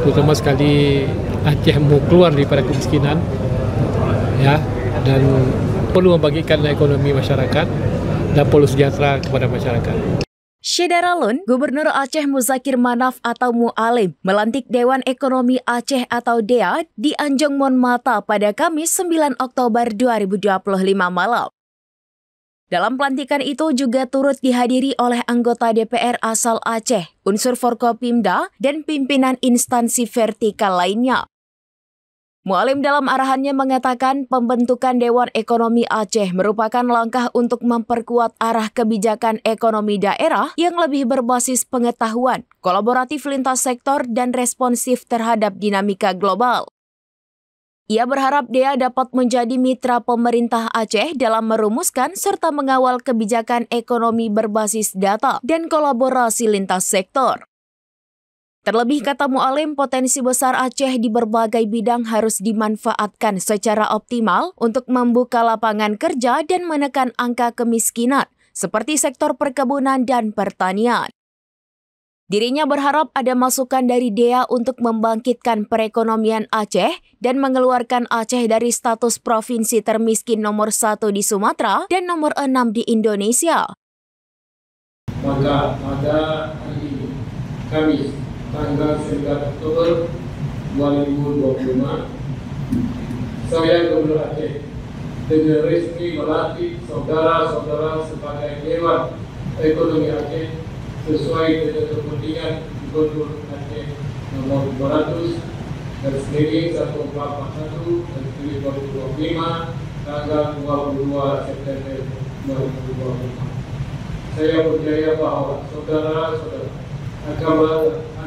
Terutama sekali Aceh mau keluar daripada kemiskinan, ya, dan perlu membagikan ekonomi masyarakat dan perlu sejahtera kepada masyarakat. Syederalun, Gubernur Aceh Muzakir Manaf atau Mu'alim melantik Dewan Ekonomi Aceh atau DEA di Anjong Monmata pada Kamis 9 Oktober 2025 malam. Dalam pelantikan itu juga turut dihadiri oleh anggota DPR asal Aceh, unsur Forkopimda, dan pimpinan instansi vertikal lainnya. Mu'alim dalam arahannya mengatakan pembentukan Dewan Ekonomi Aceh merupakan langkah untuk memperkuat arah kebijakan ekonomi daerah yang lebih berbasis pengetahuan, kolaboratif lintas sektor, dan responsif terhadap dinamika global. Ia berharap DEA dapat menjadi mitra pemerintah Aceh dalam merumuskan serta mengawal kebijakan ekonomi berbasis data dan kolaborasi lintas sektor. Terlebih, kata Mu'alim, potensi besar Aceh di berbagai bidang harus dimanfaatkan secara optimal untuk membuka lapangan kerja dan menekan angka kemiskinan, seperti sektor perkebunan dan pertanian. Dirinya berharap ada masukan dari DEA untuk membangkitkan perekonomian Aceh dan mengeluarkan Aceh dari status provinsi termiskin nomor 1 di Sumatera dan nomor 6 di Indonesia. Maka pada hari ini, Kamis, tanggal 9 Oktober 2025, saya Gubernur Aceh dengan resmi melantik saudara-saudara sebagai Dewan Ekonomi Aceh sesuai dengan kepentingan Gubernur Aceh nomor 200 garis miring 1441 garis miring 2025 tanggal 22 September 2025. Saya percaya bahwa saudara-saudara akan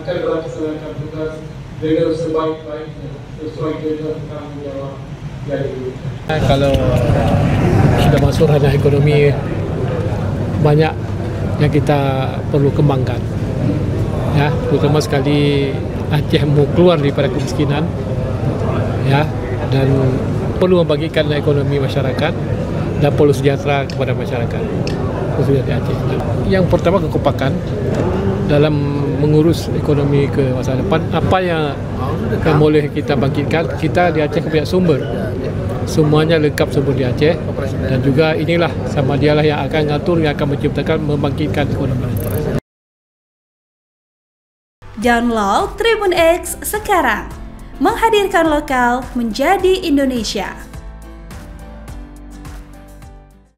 melaksanakan tugas dengan sebaik-baiknya sesuai dengan tanggung jawab yang diberikan. Kalau sudah masuk ranah ekonomi, banyak yang kita perlu kembangkan, ya, terutama sekali Aceh mau keluar daripada kemiskinan, ya, dan perlu membagikan ekonomi masyarakat dan perlu sejahtera kepada masyarakat khususnya di Aceh. Yang pertama, kekompakan dalam mengurus ekonomi ke masa depan. Apa yang boleh kita bangkitkan, kita di Aceh punya sumber. Semuanya lengkap sumber di Aceh, dan juga inilah sama dialah yang akan mengatur, yang akan menciptakan, membangkitkan ekonomi. Download Tribun X sekarang, menghadirkan lokal menjadi Indonesia.